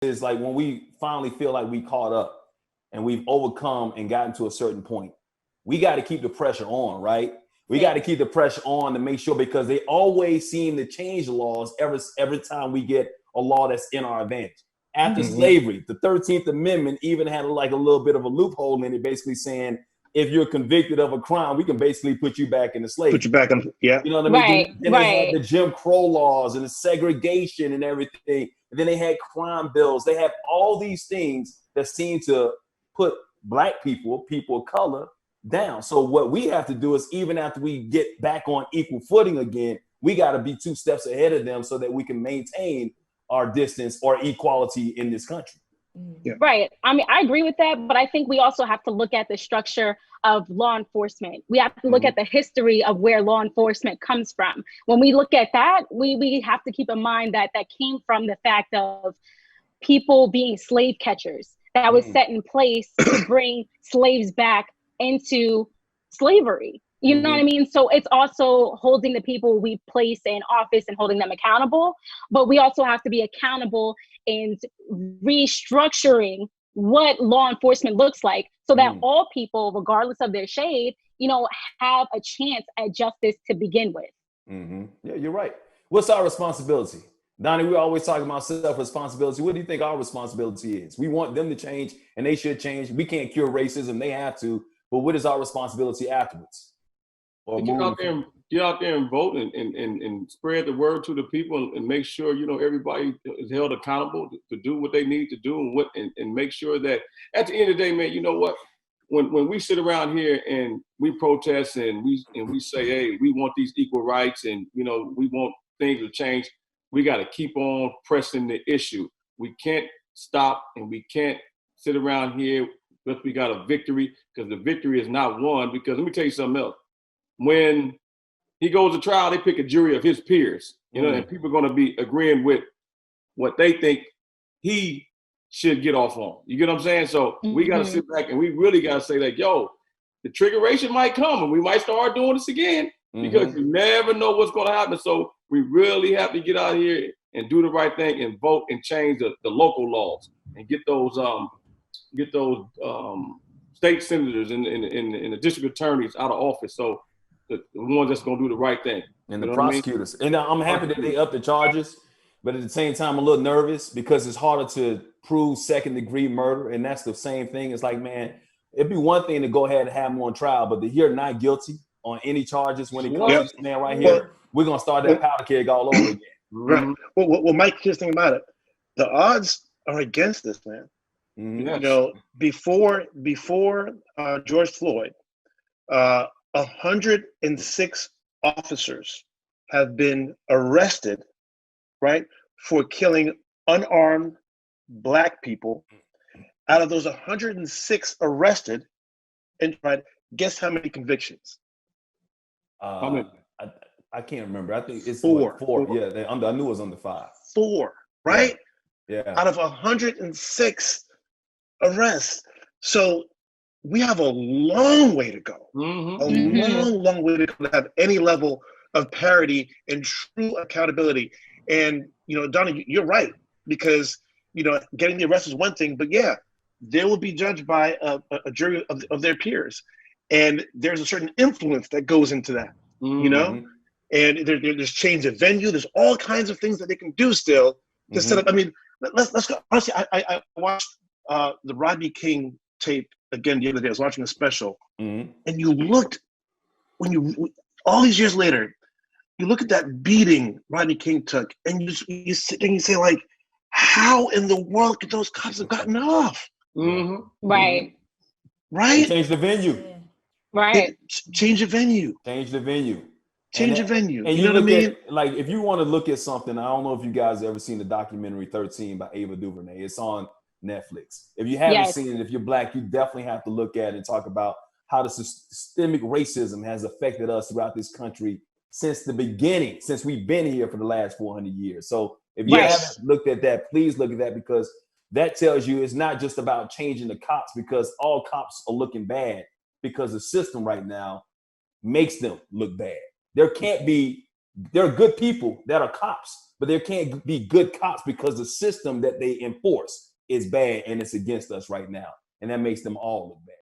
is like when we finally feel like we caught up and we've overcome and gotten to a certain point, we got to keep the pressure on, right? We got to keep the pressure on to make sure, because they always seem to change the laws every time we get a law that's in our advantage. After slavery, the 13th Amendment even had like a little bit of a loophole in it, basically saying if you're convicted of a crime, we can basically put you back into slavery. Put you back in, yeah. You know what I mean? Then they had the Jim Crow laws and the segregation and everything. And then they had crime bills. They have all these things that seem to put black people, people of color, down. So what we have to do is, even after we get back on equal footing again, we got to be 2 steps ahead of them so that we can maintain our distance or equality in this country. Yeah. Right. I mean, I agree with that, but I think we also have to look at the structure of law enforcement. We have to look at the history of where law enforcement comes from. When we look at that, we have to keep in mind that that came from the fact of people being slave catchers. That was set in place to bring slaves back into slavery. You know what I mean? So it's also holding the people we place in office and holding them accountable, but we also have to be accountable in restructuring what law enforcement looks like, so that all people, regardless of their shade, you know, have a chance at justice to begin with. Yeah, you're right. What's our responsibility? Donny, we're always talking about self-responsibility. What do you think our responsibility is? We want them to change, and they should change. We can't cure racism. They have to. But what is our responsibility afterwards? Or get out there and vote and spread the word to the people and make sure, you know, everybody is held accountable to do what they need to do and make sure that at the end of the day, man, you know what? When we sit around here and we protest and we say, hey, we want these equal rights and, you know, we want things to change, we got to keep on pressing the issue. We can't stop and we can't sit around here because we got a victory, because the victory is not won. Because let me tell you something else. When he goes to trial, they pick a jury of his peers, you know, and people are going to be agreeing with what they think he should get off on. You get what I'm saying? So we got to sit back and we really got to say that, yo, the triggeration might come and we might start doing this again because you never know what's going to happen. So we really have to get out here and do the right thing and vote and change the local laws and get those state senators and the district attorneys out of office. So the ones that's going to do the right thing. And the prosecutors. I mean? And I'm happy that they up the charges, but at the same time, I'm a little nervous because it's harder to prove second-degree murder. And that's the same thing. It's like, man, it'd be one thing to go ahead and have them on trial, but to hear not guilty on any charges when it comes to this man right here, we're going to start that powder keg all over again. Right. Well, Mike, here's the thing about it. The odds are against this, man. You know, before George Floyd, 106 officers have been arrested, right, for killing unarmed Black people. Out of those 106 arrested, and right, guess how many convictions? I can't remember. I think it's four. Yeah, I knew it was under 5. 4, right? Yeah. Out of 106 arrests. So we have a long way to go. Long way to go to have any level of parity and true accountability. And, you know, Donny, you're right, because, you know, getting the arrest is one thing, but yeah, they will be judged by a jury of their peers. And there's a certain influence that goes into that, you know? And there's change of venue. There's all kinds of things that they can do still to set up. I mean, let's go. Honestly, I watched the Rodney King tape again the other day. I was watching a special, and you looked, all these years later, you look at that beating Rodney King took, and you sit and you say, like, how in the world could those cops have gotten off? Right. Right? Change the venue. Right. Change the venue. Change the venue. Change the venue. And you know what I mean? Like, if you want to look at something, I don't know if you guys ever seen the documentary 13 by Ava DuVernay. It's on Netflix. If you haven't seen it, if you're Black, you definitely have to look at it and talk about how the systemic racism has affected us throughout this country since the beginning, since we've been here for the last 400 years. So if you haven't looked at that, please look at that, because that tells you it's not just about changing the cops, because all cops are looking bad because the system right now makes them look bad. There can't be There are good people that are cops, but there can't be good cops because the system that they enforce is bad and it's against us right now. And that makes them all look bad.